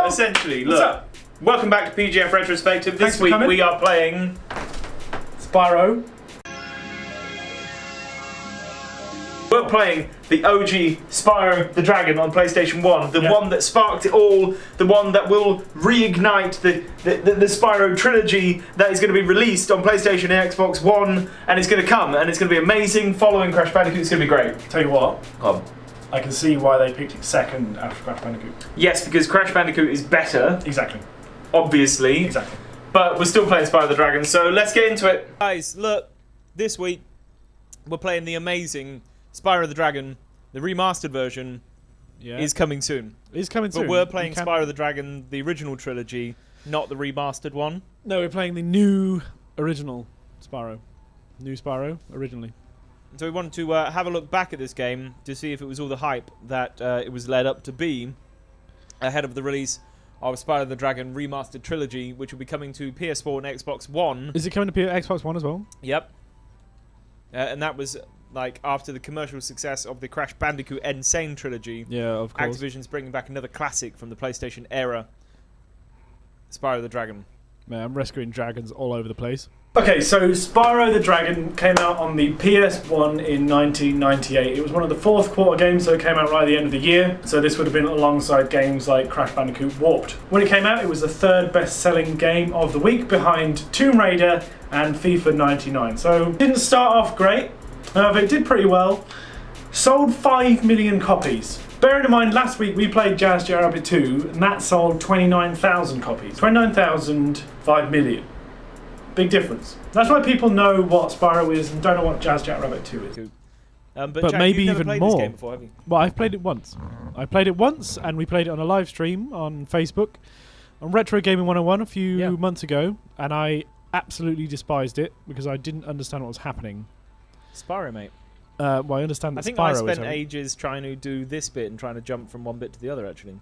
essentially, look. Welcome back to PGF Retrospective. This week we are playing Spyro. We're playing the OG Spyro the Dragon on PlayStation 1, the one that sparked it all, the one that will reignite the Spyro trilogy that is going to be released on PlayStation and Xbox One, and it's going to come, and it's going to be amazing. Following Crash Bandicoot, it's going to be great. Tell you what, I can see why they picked it second after Crash Bandicoot. Yes, because Crash Bandicoot is better. Exactly. Obviously. Exactly. But we're still playing Spyro the Dragon, so let's get into it. Guys, look, this week we're playing the amazing Spyro the Dragon. The remastered version is coming soon. It's coming soon. But we're playing Spyro the Dragon, the original trilogy, not the remastered one. No, we're playing the new original Spyro. New Spyro, originally. So we wanted to have a look back at this game to see if it was all the hype that it was led up to be ahead of the release of Spyro the Dragon Remastered Trilogy, which will be coming to PS4 and Xbox One. Is it coming to Xbox One as well? Yep. And that was like after the commercial success of the Crash Bandicoot and Sane trilogy. Yeah, of course. Activision's bringing back another classic from the PlayStation era, Spyro the Dragon. Man, I'm rescuing dragons all over the place. Okay, so Spyro the Dragon came out on the PS1 in 1998. It was one of the fourth quarter games, so it came out right at the end of the year. So this would have been alongside games like Crash Bandicoot Warped. When it came out, it was the third best-selling game of the week behind Tomb Raider and FIFA 99. So it didn't start off great, however it did pretty well. Sold 5 million copies. Bearing in mind, last week we played Jazz Jackrabbit 2, and that sold 29,000 copies. 29,000, 5 million. Big difference. That's why people know what Spyro is and don't know what Jazz Jackrabbit 2 is. But Jack, maybe even played more. This game before, have you? Well, I've played it once. I played it once, and we played it on a live stream on Facebook on Retro Gaming 101 a few months ago, and I absolutely despised it because I didn't understand what was happening. Spyro, mate. Well, I understand that I think Spyro I spent ages trying to do this bit and trying to jump from one bit to the other, actually.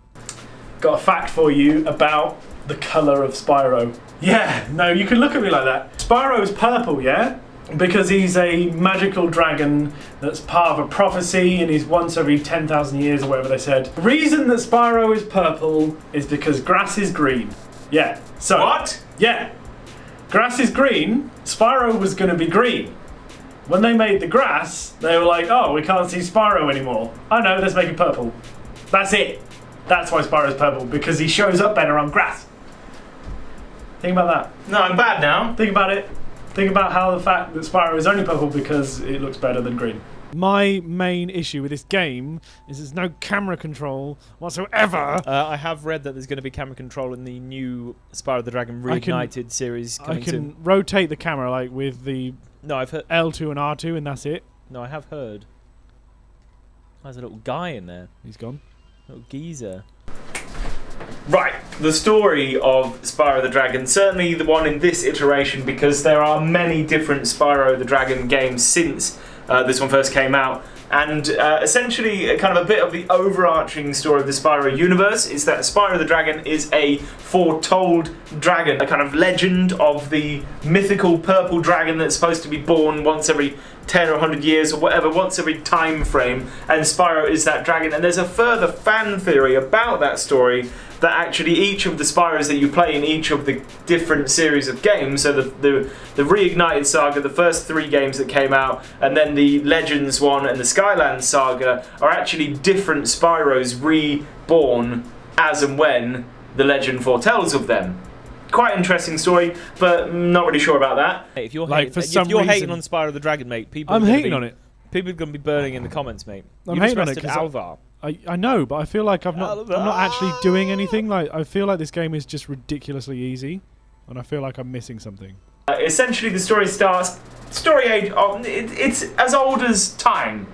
Got a fact for you about the colour of Spyro. Yeah, no, you can look at me like that. Spyro's purple, yeah? Because he's a magical dragon that's part of a prophecy and he's once every 10,000 years or whatever they said. The reason that Spyro is purple is because grass is green. Yeah. So what? Yeah. Grass is green. Spyro was going to be green. When they made the grass, they were like, oh, we can't see Spyro anymore. Oh no, let's make it purple. That's it. That's why Spyro's purple, because he shows up better on grass. Think about that. No, I'm bad now. Think about it. Think about how the fact that Spyro is only purple because it looks better than green. My main issue with this game is there's no camera control whatsoever. I have read that there's going to be camera control in the new Spyro the Dragon Reignited series coming soon. I can rotate the camera like with the I've heard L2 and R2 and that's it. No, I have heard. There's a little guy in there. He's gone. Little geezer. Right, the story of Spyro the Dragon, certainly the one in this iteration, because there are many different Spyro the Dragon games since this one first came out, and essentially kind of a bit of the overarching story of the Spyro universe is that Spyro the Dragon is a foretold dragon, a kind of legend of the mythical purple dragon that's supposed to be born once every 10 or 100 years or whatever, once every time frame, and Spyro is that dragon. And there's a further fan theory about that story that actually each of the Spyros that you play in each of the different series of games, so the Reignited saga, the first 3 games that came out, and then the Legends one and the Skylands saga, are actually different Spyros reborn as and when the legend foretells of them. Quite interesting story, but not really sure about that. If you're, hating on Spyro the Dragon, mate, I'm hating on it. People are going to be burning in the comments, mate. I'm hating on it because Alvar. I know, but I feel like I'm not actually doing anything. Like I feel like this game is just ridiculously easy, and I feel like I'm missing something. Essentially, the story starts age. It's as old as time.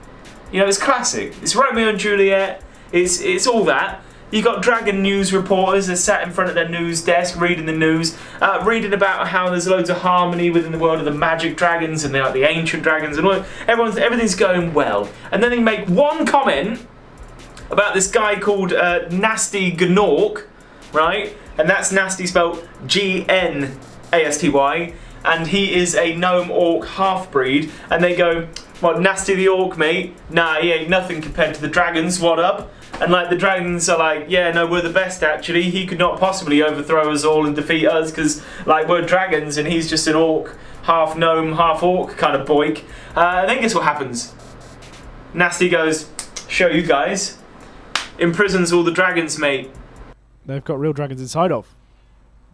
You know, it's classic. It's Romeo and Juliet. It's all that. You got dragon news reporters that sat in front of their news desk reading the news, reading about how there's loads of harmony within the world of the magic dragons and the ancient dragons, and all. Everything's going well. And then they make one comment about this guy called Nasty Gnork, right? And that's Nasty spelled G-N-A-S-T-Y, and he is a gnome orc half-breed. And they go, "What, Nasty the orc, mate? Nah, he ain't nothing compared to the dragons. What up?" And like the dragons are like, yeah, no, we're the best actually. He could not possibly overthrow us all and defeat us because like we're dragons and he's just an orc, half gnome, half orc kind of boik. Then guess what happens? Nasty goes, show you guys. Imprisons all the dragons, mate. They've got real dragons inside of.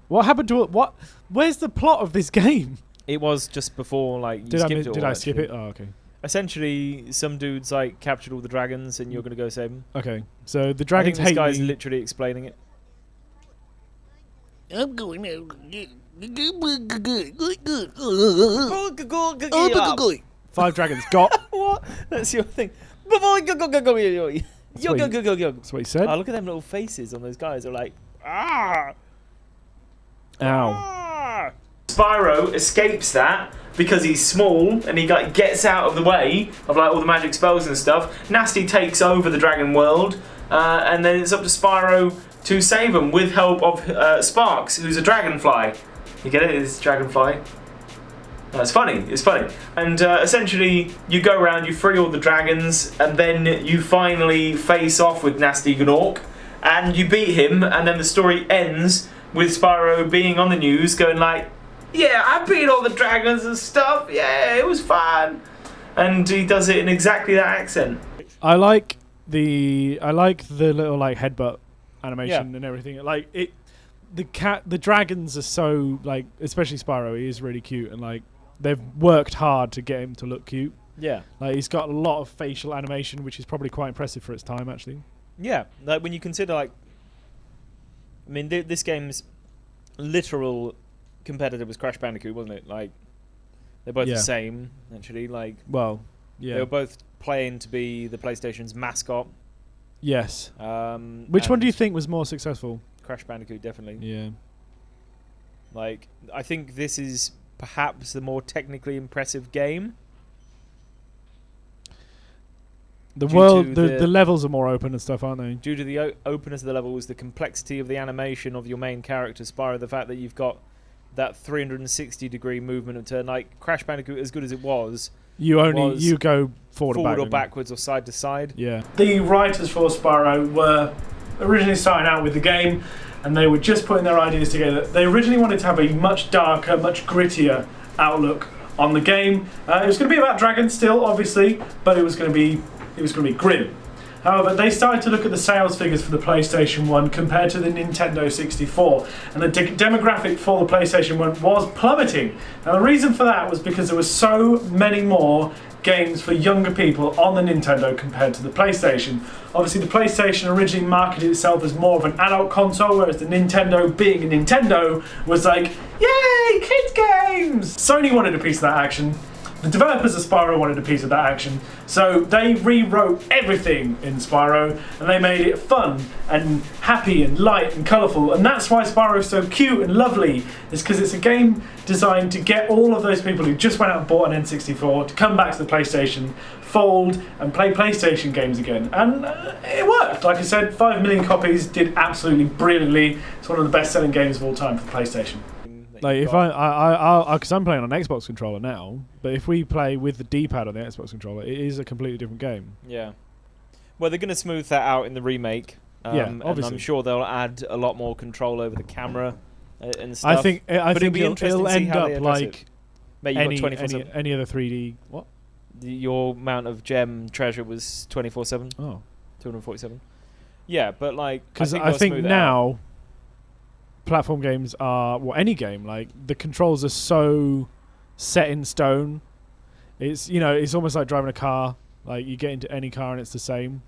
What happened to it? What? Where's the plot of this game? It was just before, like, you Did skipped it all, Did I skip actually. it? Oh, okay. Essentially, some dudes, like, captured all the dragons and you're going to go save them. Okay, so the dragons I think hate this guy's me. literally explaining it. I'm going out. 5 dragons got. What? That's your thing. That's what That's what he said. Oh, look at them little faces on those guys. They're like, ah! Ow. Ah! Spyro escapes that because he's small and he like gets out of the way of like all the magic spells and stuff. Nasty takes over the dragon world, and then it's up to Spyro to save him with help of Sparks, who's a dragonfly. You get it? It's dragonfly. No, it's funny. It's funny. And essentially, you go around, you free all the dragons, and then you finally face off with Nasty Gnorc, and you beat him, and then the story ends with Spyro being on the news, going like, "Yeah, I beat all the dragons and stuff. Yeah, it was fun." And he does it in exactly that accent. I like the little like headbutt animation and everything. Like it, the dragons are so like, especially Spyro. He is really cute, and like they've worked hard to get him to look cute. Yeah. Like he's got a lot of facial animation, which is probably quite impressive for its time, actually. Yeah, like when you consider like, I mean, this game's literal competitor was Crash Bandicoot, wasn't it? Like, they're both the same, actually. Like, well, yeah, they were both playing to be the PlayStation's mascot. Yes. Which one do you think was more successful? Crash Bandicoot, definitely. Yeah. Like, I think this is perhaps the more technically impressive game. The world, the levels are more open and stuff, aren't they? Due to the openness of the levels, the complexity of the animation of your main character, Spyro, the fact that you've got that 360-degree movement of turn, like Crash Bandicoot, as good as it was, you go forward or backwards or side to side. Yeah. The writers for Spyro were originally starting out with the game, and they were just putting their ideas together. They originally wanted to have a much darker, much grittier outlook on the game. It was going to be about dragons still, obviously, but it was going to be grim. However, they started to look at the sales figures for the PlayStation 1 compared to the Nintendo 64, and the demographic for the PlayStation 1 was plummeting. Now, the reason for that was because there were so many more games for younger people on the Nintendo compared to the PlayStation. Obviously, the PlayStation originally marketed itself as more of an adult console, whereas the Nintendo, being a Nintendo, was like, yay, kids games! Sony wanted a piece of that action. The developers of Spyro wanted a piece of that action, so they rewrote everything in Spyro, and they made it fun and happy and light and colourful, and that's why Spyro is so cute and lovely, is because it's a game designed to get all of those people who just went out and bought an N64 to come back to the PlayStation, fold, and play PlayStation games again. And it worked. Like I said, 5 million copies, did absolutely brilliantly. It's one of the best-selling games of all time for the PlayStation. Like if because I'm playing on an Xbox controller now, but if we play with the D-pad on the Xbox controller, it is a completely different game. Yeah. Well, they're going to smooth that out in the remake. Yeah, obviously. And I'm sure they'll add a lot more control over the camera and stuff. I think it'll end up like Mate, you got 24/7. any other 3D. What? Your amount of gem treasure was 24/7. Oh, 247. Yeah, but like because I think now platform games are, well, any game, like the controls are so set in stone. It's, you know, it's almost like driving a car. Like you get into any car and it's the same.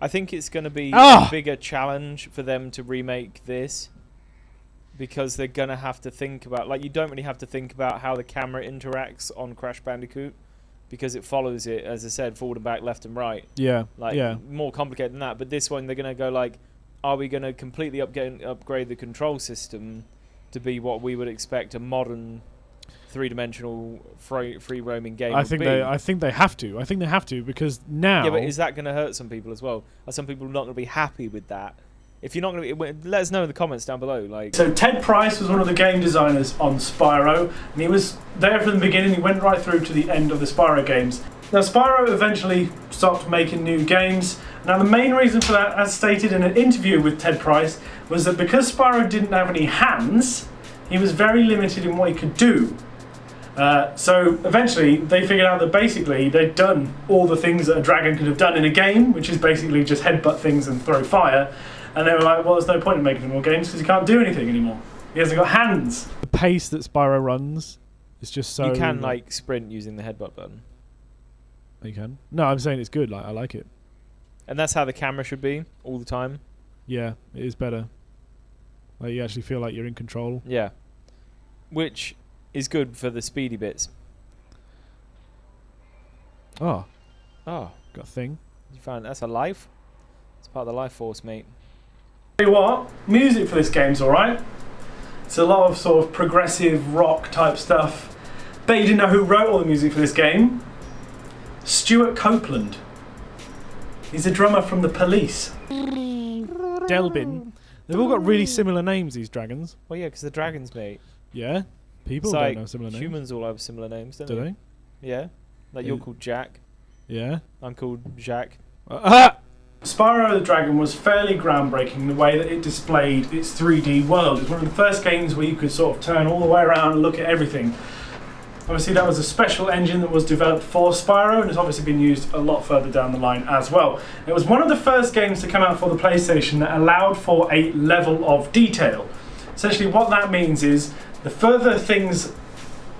I think it's going to be a bigger challenge for them to remake this, because they're going to have to think about, like, you don't really have to think about how the camera interacts on Crash Bandicoot, because it follows it, as I said, forward and back, left and right. Yeah. Like, yeah. More complicated than that. But this one, they're going to go like, are we going to completely upgrade the control system to be what we would expect a modern three-dimensional free roaming game? I think they have to. I think they have to, because now. Yeah, but is that going to hurt some people as well? Are some people not going to be happy with that? If you're not going to be, let us know in the comments down below. Like, so Ted Price was one of the game designers on Spyro, and he was there from the beginning. He went right through to the end of the Spyro games. Now, Spyro eventually stopped making new games. Now, the main reason for that, as stated in an interview with Ted Price, was that because Spyro didn't have any hands, he was very limited in what he could do. So eventually, they figured out that basically they'd done all the things that a dragon could have done in a game, which is basically just headbutt things and throw fire. And they were like, well, there's no point in making more games because he can't do anything anymore. He hasn't got hands. The pace that Spyro runs is just so... You can, like, sprint using the headbutt button. You can? No, I'm saying it's good. Like, I like it. And that's how the camera should be all the time. Yeah, it is better. Like, you actually feel like you're in control. Yeah. Which is good for the speedy bits. Oh, Oh, got a thing. you found that's a life? It's part of the life force, mate. Tell you what, music for this game's alright. It's a lot of sort of progressive rock type stuff. Bet you didn't know who wrote all the music for this game? Stuart Copeland. He's a drummer from The Police. Delbin. They've all got really similar names, these dragons. Well, yeah, because the dragons, mate. Yeah? People It's don't like have similar names. humans all have similar names, don't Do they? they? Yeah. Like you're called Jack. Yeah. I'm called Jacques. Spyro the Dragon was fairly groundbreaking in the way that it displayed its 3D world. It's one of the first games where you could sort of turn all the way around and look at everything. Obviously that was a special engine that was developed for Spyro and has obviously been used a lot further down the line as well. It was one of the first games to come out for the PlayStation that allowed for a level of detail. Essentially what that means is the further things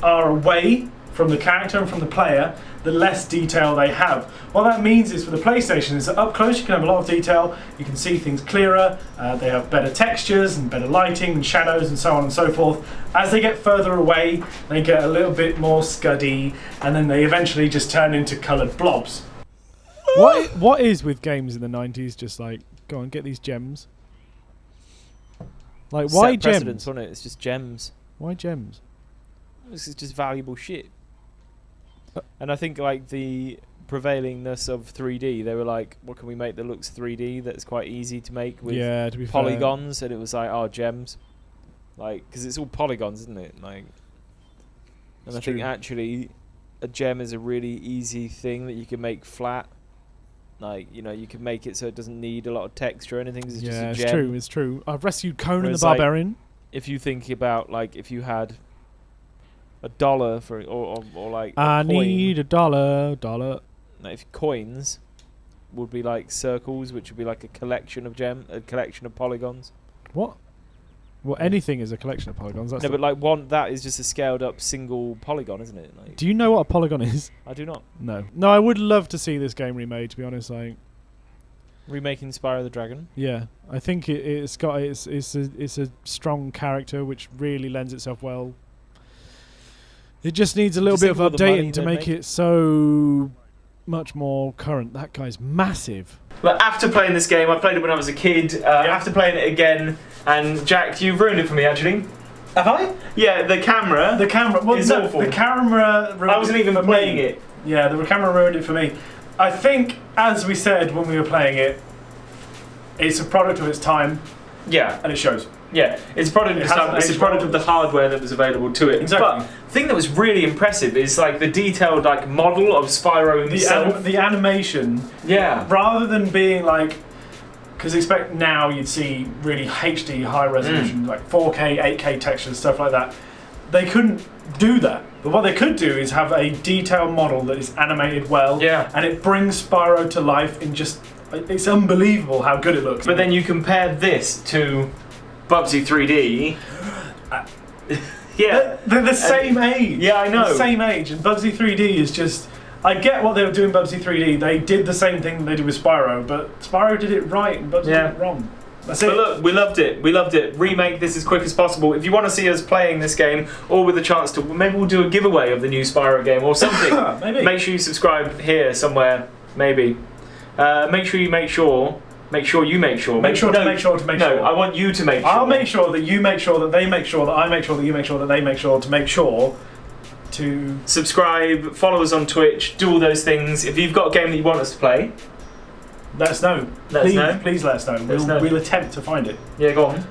are away from the character and from the player, the less detail they have. What that means is for the PlayStation is that up close you can have a lot of detail, you can see things clearer, they have better textures and better lighting and shadows and so on and so forth. As they get further away, they get a little bit more scuddy and then they eventually just turn into coloured blobs. What is with games in the 90s just like, go on, get these gems? Like, why Set precedence gems? on it. It's just gems. Why gems? This is just valuable shit. And I think like the prevailingness of 3D, they were like, what can we make that looks 3D that's quite easy to make with Yeah, to be fair. polygons? And it was like, oh, gems. Like, because it's all polygons, isn't it? Like, and I think actually a gem is a really easy thing that you can make flat. Like, you know, you can make it so it doesn't need a lot of texture or anything. It's just a it's gem. true, it's true. I've rescued Conan Whereas, the Barbarian. If you think about, like, if you had $1 for, or like, I a coin, need $1. like, if coins would be like circles, which would be like a collection of polygons. What? Well, anything is a collection of polygons. That's No, but like that is just a scaled up single polygon, isn't it? Like, do you know what a polygon is? I do not. No. No, I would love to see this game remade, to be honest. Like, Remaking Spyro the Dragon. yeah, I think it's a strong character which really lends itself well. It just needs a little bit of think all the money updating to they'd make it so much more current. That guy's massive. But after playing this game, I played it when I was a kid. After playing it again, and Jack, you've ruined it for me actually. Have I? Yeah, the camera. The camera. Well, It's no, awful. the camera. I wasn't even playing it. Yeah, the camera ruined it for me. I think, as we said when we were playing it, it's a product of its time, Yeah, and it shows. yeah. It's a product. It hasn't It's a aged product well. of the hardware that was available to it. Exactly. But the thing that was really impressive is like the detailed like model of Spyro himself. The animation, Yeah. rather than being like, because expect now you'd see really HD high resolution, like 4K, 8K textures, stuff like that. They couldn't do that. But what they could do is have a detailed model that is animated well, Yeah. and it brings Spyro to life in just. It's unbelievable how good it looks. But then you compare this to Bubsy 3D. Yeah. They're the same age. Yeah, I know. The same age, and Bubsy 3D is just. I get what they were doing in Bubsy 3D. They did the same thing they did with Spyro, but Spyro did it right and Bubsy did it wrong. That's it. But look, we loved it. We loved it. Remake this as quick as possible. If you want to see us playing this game, or with a chance to, maybe we'll do a giveaway of the new Spyro game or something. Maybe. Make sure you subscribe here somewhere. Maybe. Make sure you make sure. Make sure you make sure. Make sure to make sure. No, I want you to make sure. I'll make sure that you make sure that they make sure that I make sure that you make sure that they make sure to make sure to subscribe, follow us on Twitch, do all those things. If you've got a game that you want us to play, let us know. Let us know. Please let us know. Let us know. We'll attempt to find it. Yeah, go on.